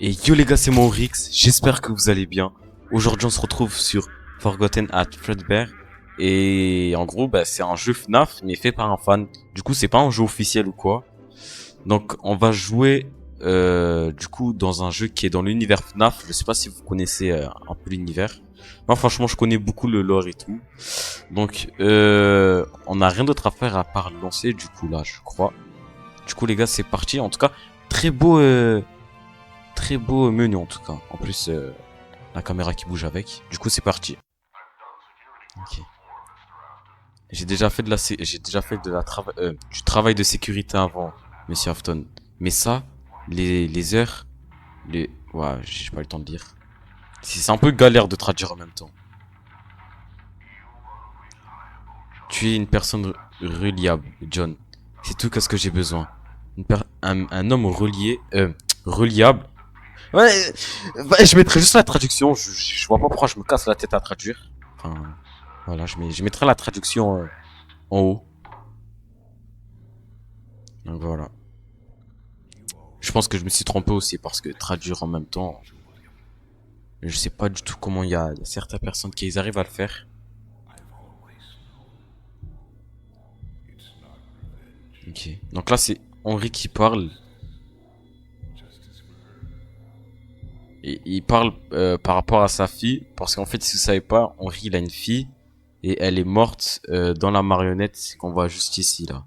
Et yo les gars, c'est moi Rix, j'espère que vous allez bien. Aujourd'hui on se retrouve sur Forgotten at Fredbear. Et en gros, c'est un jeu FNAF, mais fait par un fan. Du coup, c'est pas un jeu officiel ou quoi. Donc on va jouer du coup dans un jeu qui est dans l'univers FNAF. Je sais pas si vous connaissez un peu l'univers. Moi franchement je connais beaucoup le lore et tout. Donc on a rien d'autre à faire à part le lancer du coup là je crois. Du coup les gars c'est parti. En tout cas très beau très beau menu en tout cas. En plus, la caméra qui bouge avec. Du coup, c'est parti. Ok. J'ai déjà fait du travail de sécurité avant, Monsieur Afton. Mais ça, les heures, ouais, j'ai pas eu le temps de lire. C'est un peu galère de traduire en même temps. Tu es une personne reliable, John. C'est tout ce que j'ai besoin. Un homme reliable. Ouais, je mettrai juste la traduction. Je vois pas pourquoi je me casse la tête à traduire. Enfin, voilà, je mettrai la traduction en haut. Donc voilà. Je pense que je me suis trompé aussi parce que traduire en même temps, je sais pas du tout comment il y a certaines personnes qui arrivent à le faire. Ok. Donc là, c'est Henri qui parle. Et il parle par rapport à sa fille. Parce qu'en fait, si vous savez pas, Henri, il a une fille. Et elle est morte dans la marionnette qu'on voit juste ici, là.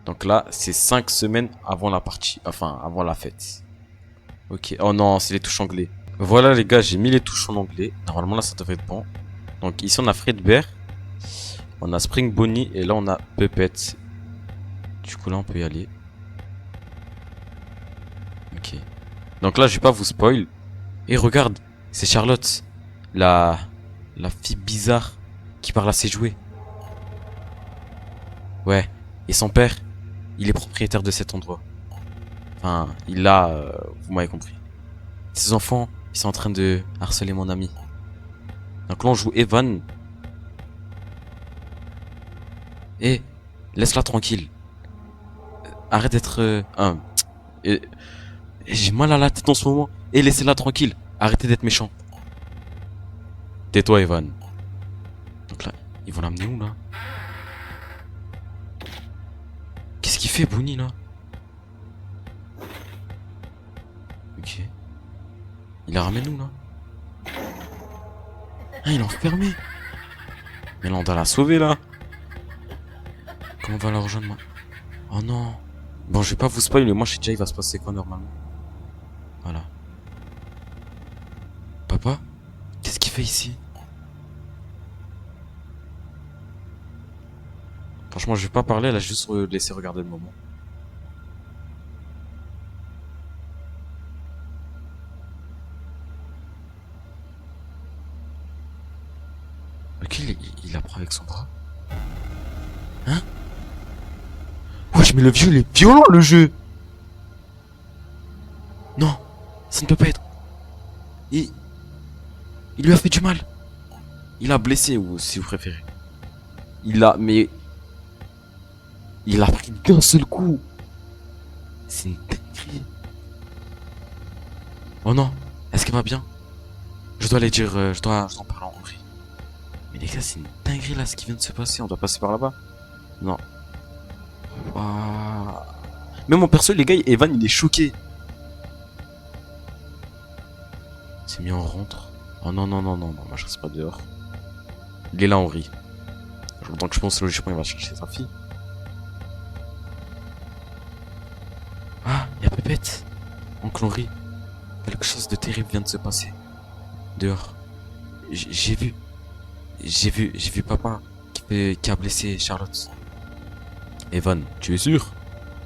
Donc là, c'est 5 semaines avant la partie. Enfin, avant la fête. Ok. Oh non, c'est les touches anglais. Voilà les gars, j'ai mis les touches en anglais. Normalement là, ça devrait être bon. Donc ici, on a Fredbear. On a Spring Bonnie. Et là, on a Puppet. Du coup, là, on peut y aller. Ok. Donc là, je vais pas vous spoil. Et regarde, c'est Charlotte. La... La fille bizarre qui parle à ses jouets. Ouais. Et son père, il est propriétaire de cet endroit. Enfin, il a... vous m'avez compris. Ses enfants, ils sont en train de harceler mon ami. Donc là, on joue Evan. Et laisse-la tranquille. Arrête d'être... et- j'ai mal à la tête en ce moment. Et laissez-la tranquille. Arrêtez d'être méchant. Tais-toi, Evan. Donc là, ils vont l'amener où, là? Qu'est-ce qu'il fait, Bonnie, là? Ok. Il la ramène où, là? Ah, il est enfermé. Mais là, on doit la sauver, là. Comment on va la rejoindre, moi? Oh non. Bon, je vais pas vous spoil, mais moi, je sais déjà, il va se passer quoi, normalement. Voilà. Papa? Qu'est-ce qu'il fait ici? Franchement, je vais pas parler, là, je vais juste laisser regarder le moment. Ok, il la prend avec son bras. Hein? Wesh, mais le vieux, il est violent, le jeu! Non, ça ne peut pas être. Il, il lui a fait du mal. Il a blessé, ou si vous préférez. Mais il a pris qu'un seul coup. C'est une dinguerie. Oh non, est-ce qu'elle va bien? Je dois aller dire, je dois en parler en vrai. Mais les gars, c'est une dinguerie là ce qui vient de se passer. On doit passer par là-bas. Non. Ouah. Même mon perso, les gars, Evan, il est choqué. C'est mis en rentre. Oh non, non, non, non, non, moi je reste pas dehors. Il est là, Henri. Donc je pense logiquement il va chercher sa fille. Ah, il y a Pépette. Oncle Henri. Quelque chose de terrible vient de se passer. Dehors. J'ai vu. J'ai vu papa qui a blessé Charlotte. Evan, tu es sûr?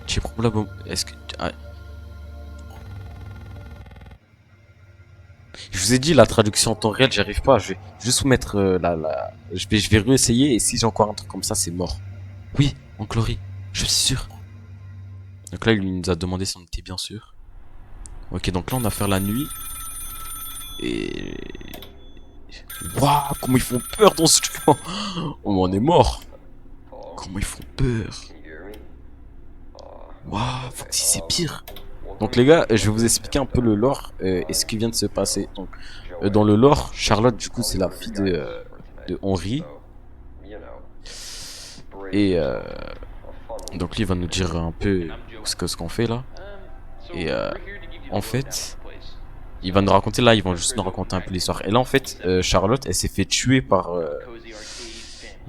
Tu es probablement... Est-ce que... Ah. Je vous ai dit, la traduction en temps réel, j'y arrive pas. Je vais juste vous mettre je vais réessayer et si j'ai encore un truc comme ça, c'est mort. Oui, oncle Henri, je suis sûr. Donc là, il nous a demandé si on était bien sûr. Ok, donc là, on a fait la nuit. Et... Waouh, comment ils font peur dans ce jeu. Oh, on est mort. Comment ils font peur. Waouh, Foxy, c'est pire. Donc les gars, je vais vous expliquer un peu le lore et ce qui vient de se passer. Donc, dans le lore, Charlotte, du coup, c'est la fille de Henry. Et donc lui, il va nous dire un peu ce qu'on fait là. Et en fait, il va nous raconter là, ils vont juste nous raconter un peu l'histoire. Et là, en fait, Charlotte, elle s'est fait tuer par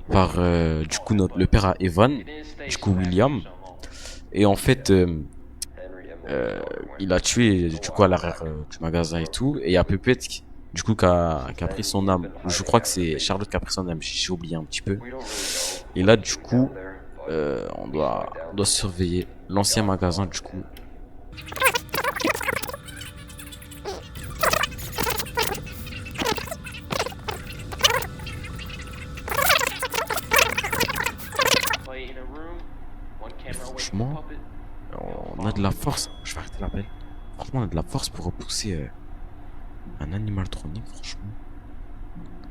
du coup le père à Evan, du coup William. Et en fait, il a tué du coup à l'arrière du magasin et tout. Et il y a Pépette du coup qui a pris son âme. Je crois que c'est Charlotte qui a pris son âme. J'ai oublié un petit peu. Et là, du coup, on doit surveiller l'ancien magasin du coup. Et franchement, on a de la force. Je vais arrêter l'appel. Franchement, on a de la force pour repousser un animatronique, franchement.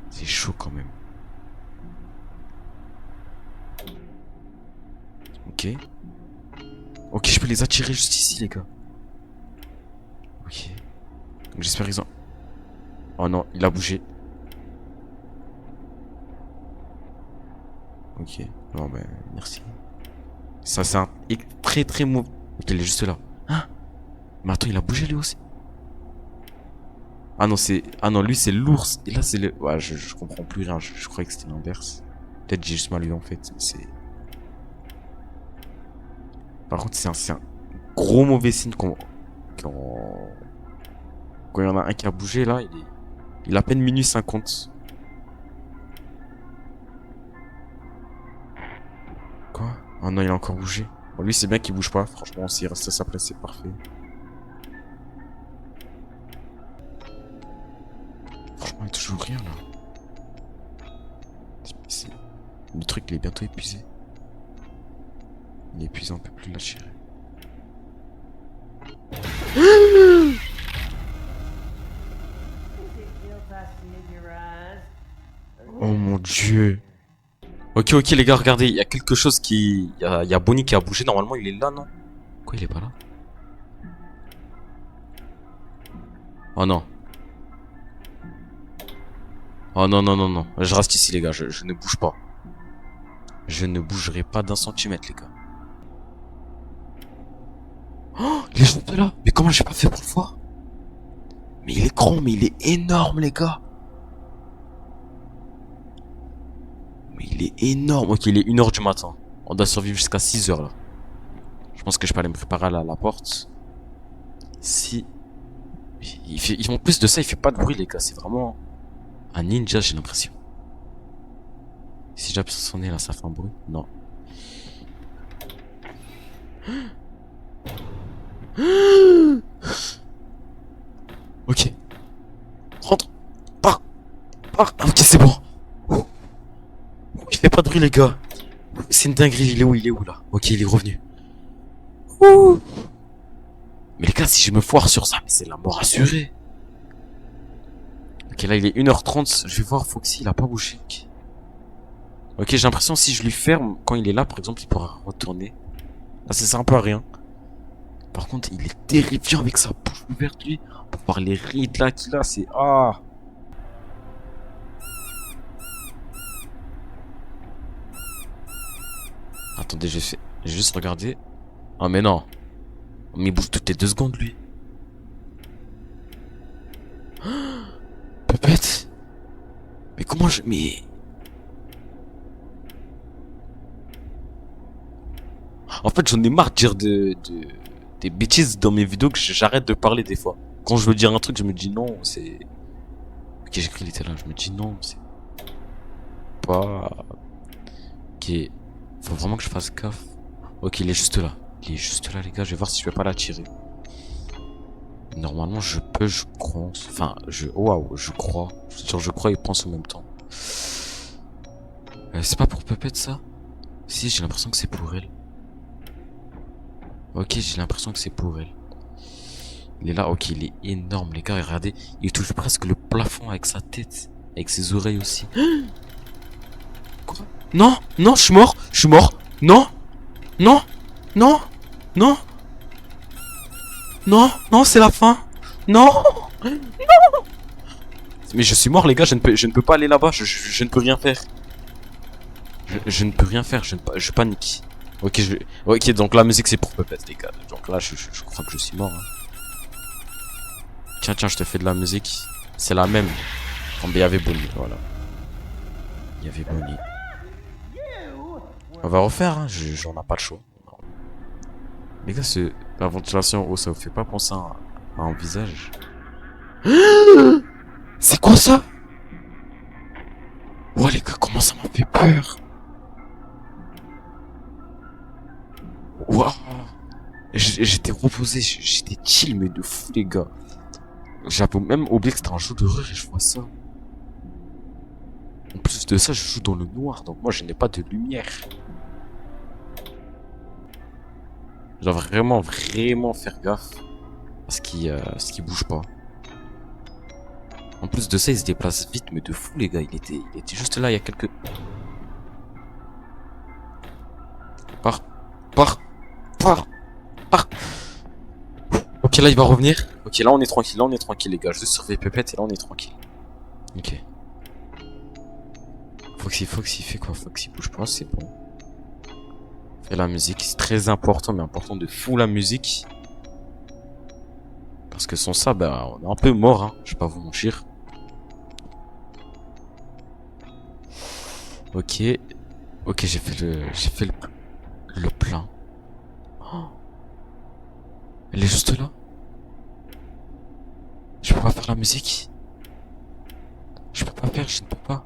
C'est chaud quand même. Ok. Ok, je peux les attirer juste ici, les gars. Ok. Donc j'espère qu'ils ont... Oh non, il a bougé. Ok. Bon, ben, merci. Ça, c'est un très très mauvais... Ok, il est juste là. Hein? Mais attends, il a bougé lui aussi. Ah non, c'est... Ah non, lui, c'est l'ours. Et là, c'est le... Ouais, je comprends plus rien. Je croyais que c'était l'inverse. Peut-être j'ai juste mal lu, en fait. C'est... Par contre, c'est un gros mauvais signe quand il y en a un qui a bougé, là, il est à peine minuit 50. Quoi? Oh non, il a encore bougé. Bon, lui, c'est bien qu'il bouge pas. Franchement, s'il reste à sa place, c'est parfait. Franchement, il n'y a toujours rien, là. Le truc, il est bientôt épuisé. Il est épuisé, on peut plus l'attirer. Oh mon dieu. Ok, ok, les gars, regardez, il y a quelque chose qui... Il y a Bonnie qui a bougé, normalement, il est là, non? Quoi, il est pas là? Oh non. Oh non, non, non, non. Je reste ici, les gars, je ne bouge pas. Je ne bougerai pas d'un centimètre, les gars. Oh, il est juste là. Mais comment j'ai pas fait pour le voir? Mais il est grand, mais il est énorme, les gars. Mais il est énorme. Ok, il est 1h du matin. On doit survivre jusqu'à 6h, là. Je pense que je peux aller me préparer à la porte. Si... En plus de ça, il fait pas de bruit, les gars. C'est vraiment un ninja, j'ai l'impression. Si j'appuie sur son nez, là, ça fait un bruit. Non. Ok. Rentre. Pars. Pars. Ok, c'est bon. Il fait pas de bruit, les gars. C'est une dinguerie. Il est où, là? Ok, il est revenu. Mais les gars, si je me foire sur ça, mais c'est la mort assurée. Ok, là, il est 1h30. Je vais voir Foxy, il a pas bougé. Ok, j'ai l'impression si je lui ferme, quand il est là, par exemple, il pourra retourner. Là, ça sert un peu à rien. Par contre, il est terrifiant avec sa bouche ouverte, lui. Pour voir les rides là qu'il a, c'est... Ah! Attendez, j'ai juste regardé. Ah, mais non. Mais il bouge toutes les 2 secondes, lui. Pépette. Mais comment je... Mais... En fait, j'en ai marre de dire des bêtises dans mes vidéos que j'arrête de parler des fois. Quand je veux dire un truc, je me dis non, c'est... Ok, j'écris littéralement, je me dis non, c'est... Pas... Ok. Faut vraiment que je fasse gaffe. Ok, il est juste là. Il est juste là, les gars. Je vais voir si je peux pas l'attirer. Normalement, je peux, je crois. Enfin, waouh, je crois. Genre, je crois et pense en même temps. C'est pas pour Pépette, ça? Si, j'ai l'impression que c'est pour elle. Ok, j'ai l'impression que c'est pour elle. Il est là, ok, il est énorme, les gars. Regardez, il touche presque le plafond avec sa tête. Avec ses oreilles aussi. Quoi? Non, non, je suis mort. Je suis mort. Non, non, non, non. Non, non, c'est la fin. Non. Mais je suis mort, les gars, je ne peux pas aller là-bas, je ne peux rien faire. Je ne peux rien faire, je panique. Ok, ok, donc la musique c'est pour Puppet, les gars. Donc là, je crois que je suis mort. Hein. Tiens, tiens, je te fais de la musique. C'est la même. Quand il y avait Bonnie, voilà. Il y avait Bonnie. On va refaire, hein, j'en ai pas le choix. Les gars, la ventilation, oh, ça vous fait pas penser à un visage? C'est quoi ça? Oh les gars, comment ça m'a fait peur? Waouh! J'étais reposé, j'étais chill, mais de fou, les gars. J'avais même oublié que c'était un jeu d'horreur et je vois ça. En plus de ça, je joue dans le noir, donc moi je n'ai pas de lumière. Je dois vraiment, vraiment faire gaffe à ce qui bouge pas. En plus de ça, il se déplace vite, mais de fou, les gars. Il était juste là il y a quelques. Par. Ok, là il va revenir. Ok, là on est tranquille, les gars. Je surveille Pépette et là on est tranquille. Ok. Foxy fait quoi? Foxy bouge pas, c'est bon. Fait la musique, c'est très important, mais important de fou la musique. Parce que sans ça, bah, on est un peu mort, hein. Je vais pas vous mentir. Ok. Ok, j'ai fait le plein. Oh. Elle est juste là. Je peux pas faire la musique. Je peux pas faire, je ne peux pas.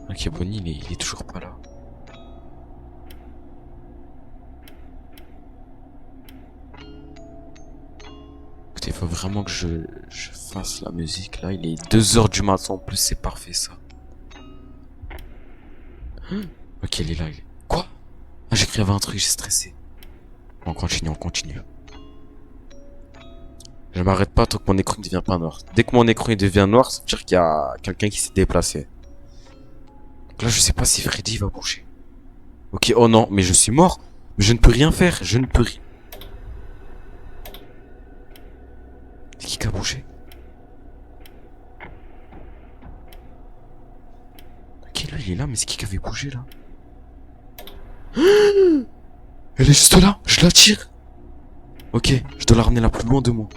Ok, Bonnie, il est toujours pas là. Écoutez, il faut vraiment que je fasse la musique là. Il est 2 h du matin en plus, c'est parfait ça. Ok, il est là. Quoi? Ah, j'ai cru qu'il y avait un truc, j'ai stressé. On continue. Je m'arrête pas tant que mon écran ne devient pas noir. Dès que mon écran il devient noir, ça veut dire qu'il y a quelqu'un qui s'est déplacé. Donc là, je sais pas si Freddy va bouger. Ok, oh non, mais je suis mort. Je ne peux rien faire, je ne peux rien. C'est qui a bougé? Ok, là, il est là, mais c'est qui avait bougé là? Elle est juste là, je la tire. Ok, je dois la ramener la plus loin de moi.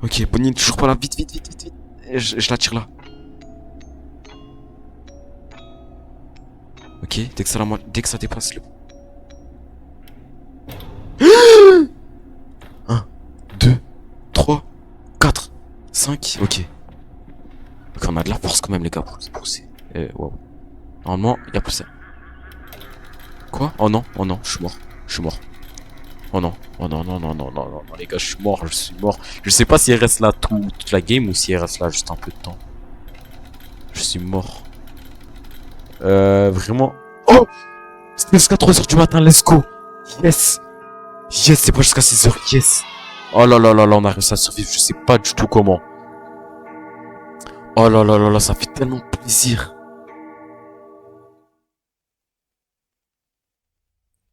Ok, Bonnie est toujours pas là, vite. Et je la tire là. Ok, dès que ça dépasse le... 1, 2, 3, 4, 5, ok. Ok, on a de la force quand même les gars pour se pousser. Wow. Normalement, il y a plus ça. Quoi? Oh non, je suis mort. Oh non, non, les gars, je suis mort. Je sais pas si elle reste là toute la game ou si elle reste là juste un peu de temps. Je suis mort. Vraiment. Oh! C'était jusqu'à 3 h du matin, let's go! Yes! Yes, c'est pas jusqu'à 6 h, yes! Oh là, on a réussi à survivre, je sais pas du tout comment. Oh là, ça fait tellement plaisir.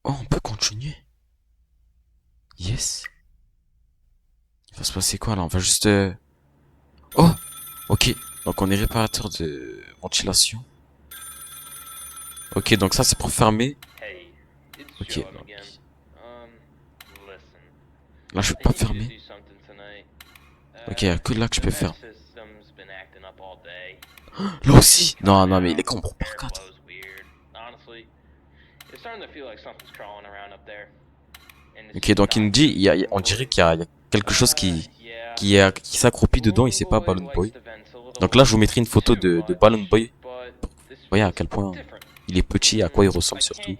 Oh, on peut continuer. Yes. Il va se passer quoi là? On va juste... Oh! Ok, donc on est réparateur de ventilation. Ok, donc ça c'est pour fermer. Ok, donc... Là je peux pas fermer. Ok, y'a que là que je peux faire. Là aussi! Non, mais les gars on prend par 4. Ok, donc il nous dit, on dirait qu'il y a quelque chose qui s'accroupit dedans et c'est pas Balloon Boy. Donc là je vous mettrai une photo de Balloon Boy. Vous voyez à quel point il est petit, à quoi il ressemble surtout.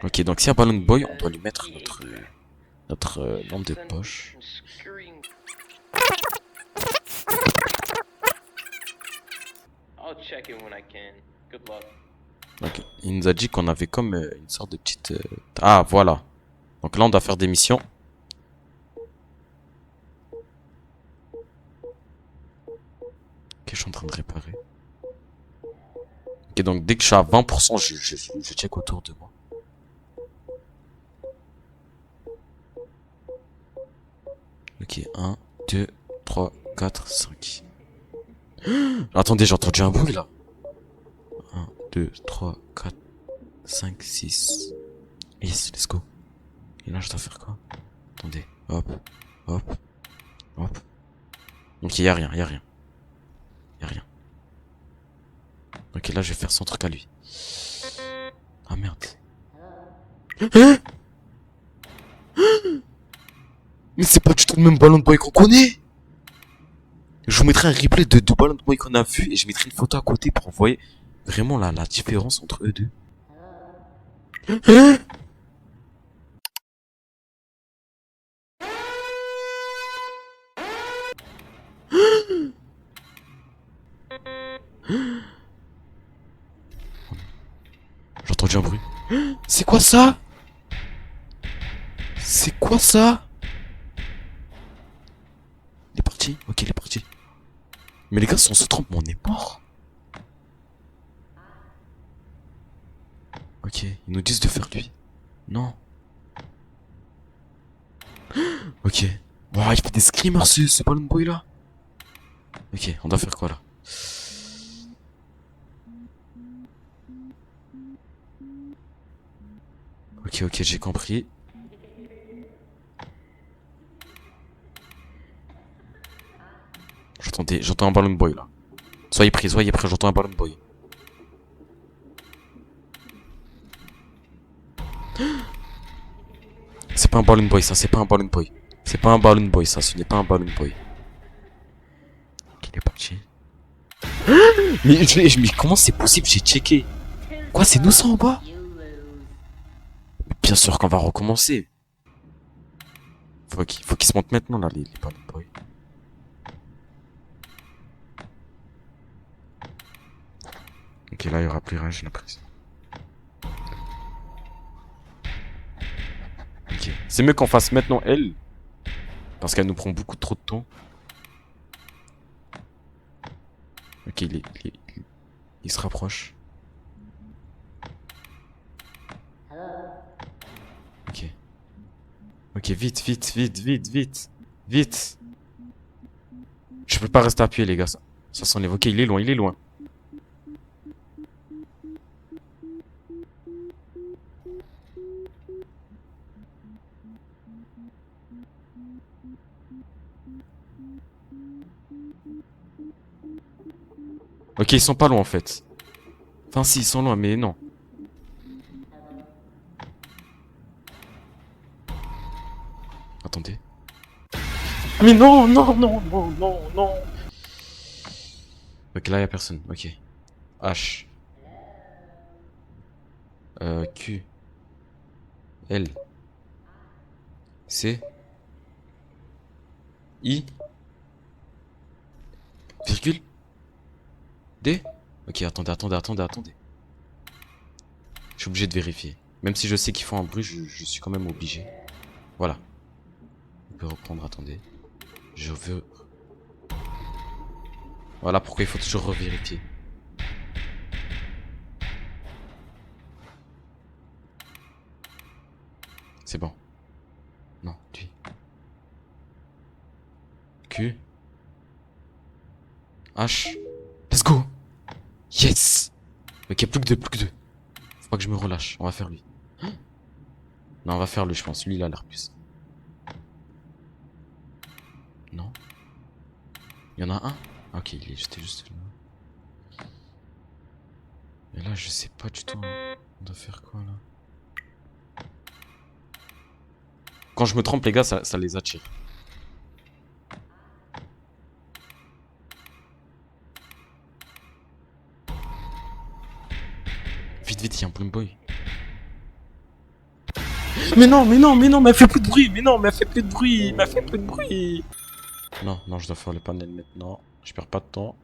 Ok, donc s'il y a Balloon Boy, on doit lui mettre notre lampe de poche. Donc, il nous a dit qu'on avait comme une sorte de petite... Ah, voilà. Donc là, on doit faire des missions. suis en train de réparer. Ok, donc dès que je suis à 20%, je check autour de moi. Ok, 1, 2, 3, 4, 5. Attendez, j'ai entendu un bruit là. 1, 2, 3, 4, 5, 6. Yes, let's go. Et là, je dois faire quoi? Attendez, hop, hop, hop. Ok, y'a rien, y'a rien. Y'a rien. Ok, là, je vais faire son truc à lui. Ah merde. Hein? Mais c'est pas du tout le même ballon de boy qu'on connaît. Je vous mettrai un replay de ballon de boy qu'on a vu et je mettrai une photo à côté pour vous voyez vraiment la différence entre eux deux. Hein? J'ai entendu un bruit. C'est quoi ça? C'est quoi ça? Il est parti? Ok, il est parti. Mais les gars, si on se trompe, on est mort. Ok, ils nous disent de faire lui. Non. Ok. Wow, il fait des screamers ce ballon boy là. Ok, on doit faire quoi là? Ok, ok, j'ai compris. J'entends un ballon boy là. Soyez prêts, j'entends un ballon boy. C'est pas un ballon boy ça, c'est pas un ballon boy. C'est pas un ballon boy ça, ce n'est pas un ballon boy. Ok, il est parti. Mais comment c'est possible? J'ai checké. Quoi, c'est nous ça en bas? Bien sûr qu'on va recommencer. Faut qu'ils se montent maintenant là, les ballon boys. Ok, là il y aura plus rien, j'ai l'impression. Ok. C'est mieux qu'on fasse maintenant elle. Parce qu'elle nous prend beaucoup trop de temps. Ok, il se rapproche. Ok. Ok, vite, vite, vite, vite, vite. Vite. Je peux pas rester appuyé, les gars. Ça s'enlève. Ok, il est loin, il est loin. Ok, ils sont pas loin en fait. Enfin, si, ils sont loin, mais non. Attendez. Mais non, non, non, non, non, non. Ok, là, y a personne. Ok. H. Q. L. C. I. Virgule. D. Ok, attendez. Je suis obligé de vérifier. Même si je sais qu'ils font un bruit, je suis quand même obligé. Voilà. On peut reprendre, attendez. Je veux... Voilà pourquoi il faut toujours revérifier. C'est bon. Non, lui. Q. H. Let's go. Yes. Ok, plus que deux, plus que deux. Faut pas que je me relâche. On va faire lui. Non, on va faire lui, je pense. Lui, il a l'air plus. Non. Il y en a un. Ok, j'étais juste là. Et là, je sais pas du tout. On doit faire quoi là? Quand je me trompe, les gars, ça les attire. Vite, vite, il y a un Bloom Boy. Mais non, mais elle fait plus de bruit. Mais non, mais elle fait plus de bruit. Mais elle fait plus de bruit. Non, non, je dois faire le panel maintenant. Je perds pas de temps.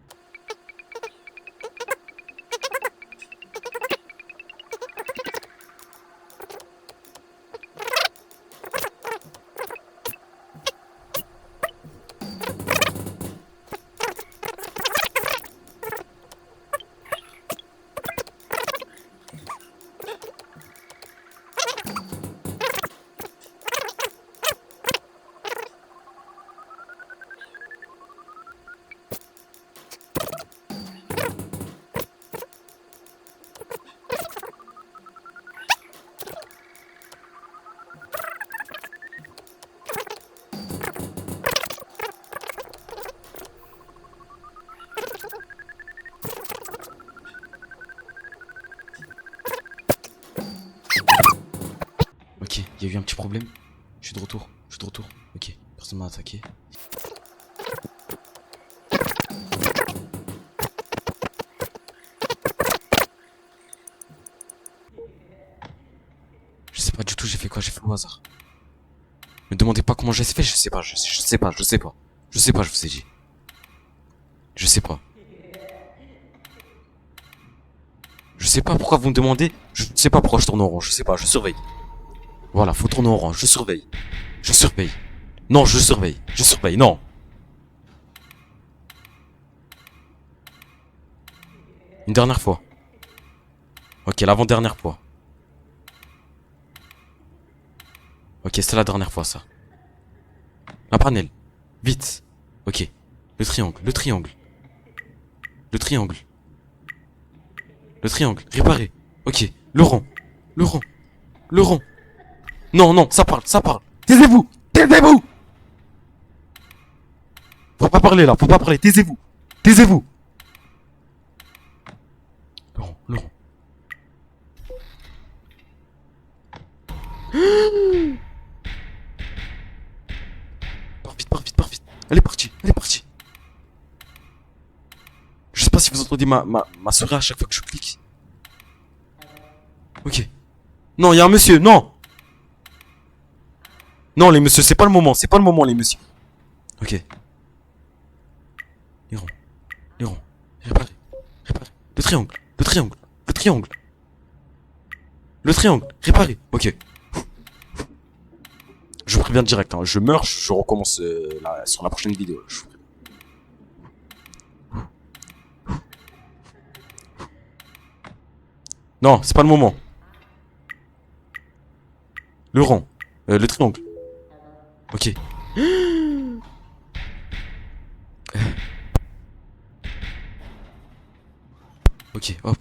eu un petit problème. Je suis de retour. Ok, personne m'a attaqué. Je sais pas du tout, j'ai fait quoi? J'ai fait au hasard. Me demandez pas comment j'ai fait, je sais pas, je sais pas, je vous ai dit. Je sais pas. Je sais pas pourquoi vous me demandez, je sais pas pourquoi je tourne en rond, je sais pas, je surveille. Voilà, faut tourner en rond, je surveille. Non, je surveille, non. Une dernière fois. Ok, l'avant-dernière fois. Ok, c'est la dernière fois, ça. Un panel. Vite. Ok. Le triangle. Réparé. Ok. Le rond. Non, ça parle. Taisez-vous. Faut pas parler là, taisez-vous. Le rond. Pars vite. Elle est partie. Je sais pas si vous entendez ma souris à chaque fois que je clique. Ok. Non, il y a un monsieur, non. Non, les messieurs, c'est pas le moment, les messieurs. Ok. Les ronds. Réparé. Le triangle. Réparé. Ok. Je vous préviens direct, hein. Je meurs, je recommence sur la prochaine vidéo. Non, c'est pas le moment. Le rond. Le triangle. Ok. Ok, hop.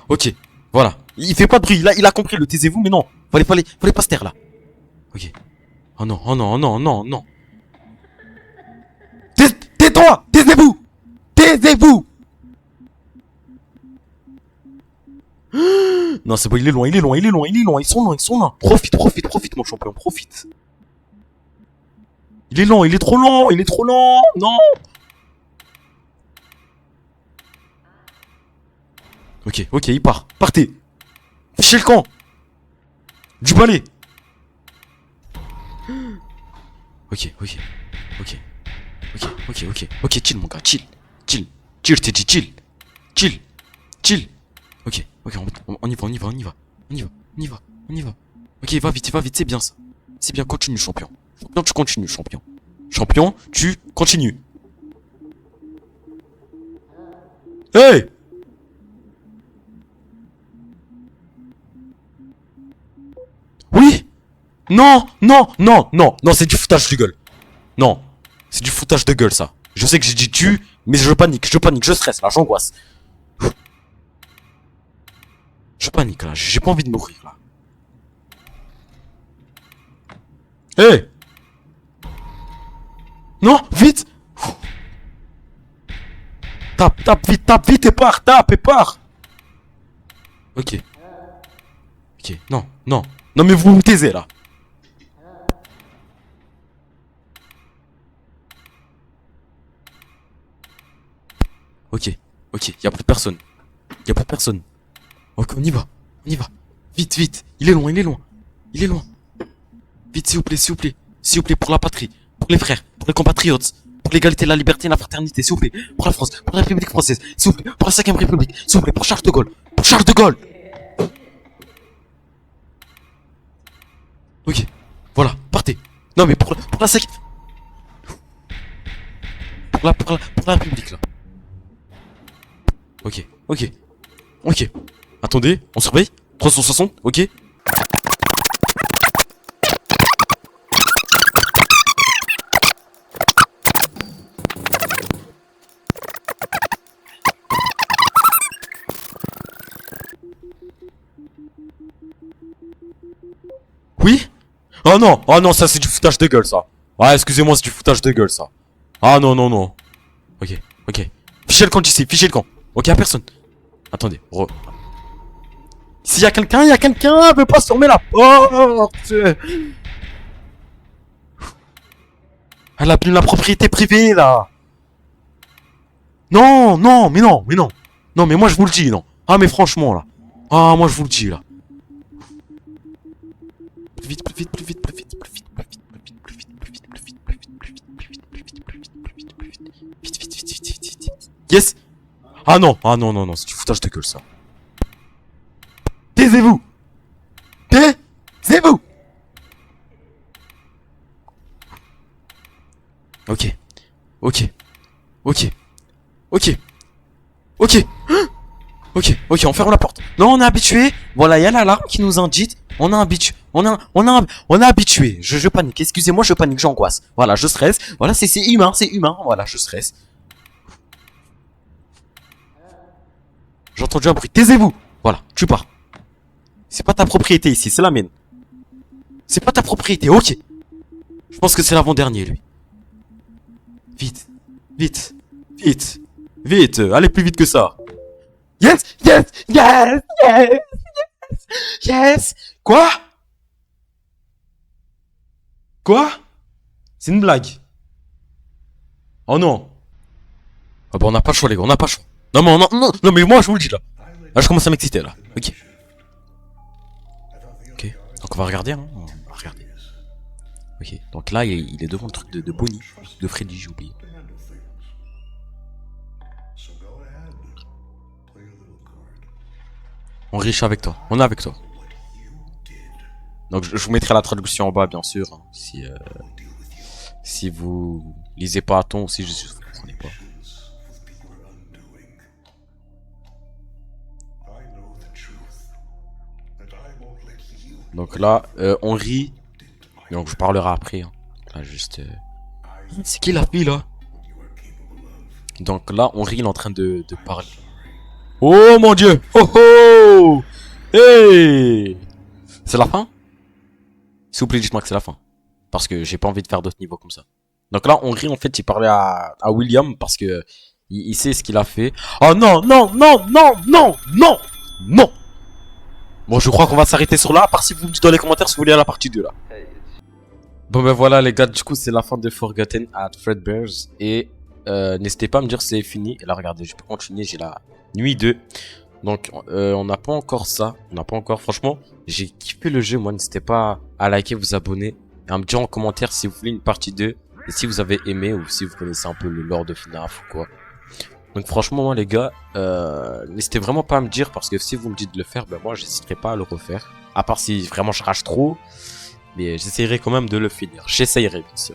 Ok. Voilà. Il fait pas de bruit. Là, il a compris le taisez-vous, mais non. Fallait pas se taire là. Ok. Oh non. Tais-toi! Taisez-vous! Non, c'est bon, il est loin. Ils sont là. Profite, mon champion, profite. Il est lent, il est trop lent. Non! Ok, il part. Partez. Fichez le camp. Du balai. Ok, chill mon gars, chill, je t'ai dit chill. Ok, on y va. Ok, va vite, c'est bien ça. C'est bien, continue champion. Tu continues, champion. Champion, tu continues. Hey! Oui! Non, c'est du foutage de gueule. Non, c'est du foutage de gueule ça. Je sais que j'ai dit tu, mais je panique, je stresse là, j'angoisse. Je panique là, j'ai pas envie de mourir là. Hé! Non, vite! Tape vite et pars! Ok, non. Non mais vous vous taisez là. Ok, y'a plus personne. Ok, on y va. Vite, il est loin. Vite, s'il vous plaît, pour la patrie, pour les frères, pour les compatriotes, pour l'égalité, la liberté et la fraternité, s'il vous plaît, pour la France, pour la République française, s'il vous plaît, pour la 5ème République, s'il vous plaît, pour Charles de Gaulle. Ok, voilà, partez. Non mais pour la 5ème... Pour la République là. Ok. Attendez, on surveille. 360, ok. Oui? Oh non, ça c'est du foutage de gueule ça. Ah, excusez-moi, c'est du foutage de gueule ça. Ah non. Ok. Fichez le camp d'ici, Ok, y'a personne. Attendez, S'il y a quelqu'un, il y a quelqu'un. Veut pas se fermer la porte. Elle a plus la propriété privée, là. Non, non, mais non, mais non. Non, mais moi, je vous le dis, non. Ah, mais franchement, là. Ah, moi, je vous le dis, là. Plus vite, plus vite, plus vite, plus vite, plus vite, plus vite, plus vite, plus vite, plus vite, plus vite, plus vite, plus vite, plus vite, plus vite, plus vite, plus vite, plus vite, vite, vite, vite, vite, vite, vite. Yes. Ah non, non, non, c'est du foutage de gueule, ça. Taisez-vous. Taisez-vous. Ok. Ok. Ok. Ok. Ok. Ok, on ferme la porte. Non, on est habitué. Voilà, il y a l'alarme qui nous indique. On est habitué. On est habitué. Je panique. Excusez-moi, je panique, j'angoisse. Voilà, je stresse. Voilà, c'est humain, c'est humain. Voilà, je stresse. J'ai entendu un bruit. Taisez-vous. Voilà, tu pars. C'est pas ta propriété ici, c'est la mienne. C'est pas ta propriété, ok. Je pense que c'est l'avant-dernier, lui. Vite, vite, vite, vite. Allez plus vite que ça. Yes, yes, yes, yes, yes. Quoi? Quoi? C'est une blague. Oh non. Ah bah on n'a pas le choix les gars, on n'a pas le choix. Non mais non mais moi je vous le dis là. Là je commence à m'exciter là. Ok. Ok. Donc on va regarder hein. On va regarder. Ok. Donc là il est devant le truc de Bonnie. De Freddy j'ai oublié. On riche avec toi. On est avec toi. Donc je vous mettrai la traduction en bas bien sûr. Hein, si vous lisez pas à ton ou si vous comprenez pas. Donc là, on rit. Donc je parlerai après. Hein. Là juste. C'est qui la fille là? Donc là, on rit, il est en train de parler. Oh mon dieu! Oh oh! Hey! C'est la fin? S'il vous plaît, dites-moi que c'est la fin. Parce que j'ai pas envie de faire d'autres niveaux comme ça. Donc là, on rit, en fait, il parlait à William parce que il sait ce qu'il a fait. Oh non, non, non, non, non, non, non! Bon, je crois qu'on va s'arrêter sur là, à part si vous me dites dans les commentaires si vous voulez à la partie 2 là. Bon ben voilà les gars, du coup c'est la fin de Forgotten at Fredbear's. Et n'hésitez pas à me dire si c'est fini. Et là regardez, je peux continuer, j'ai la nuit 2. Donc on n'a pas encore ça, on n'a pas encore, franchement j'ai kiffé le jeu moi. N'hésitez pas à liker, vous abonner et à me dire en commentaire si vous voulez une partie 2. Et si vous avez aimé ou si vous connaissez un peu le lore de FNAF ou quoi. Donc franchement moi les gars, n'hésitez vraiment pas à me dire parce que si vous me dites de le faire, ben moi j'hésiterai pas à le refaire. À part si vraiment je rage trop, mais j'essayerai quand même de le finir. J'essayerai bien sûr.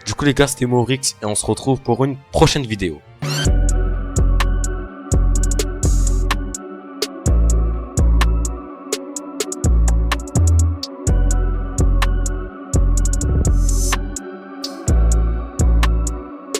Du coup les gars c'était Morix et on se retrouve pour une prochaine vidéo.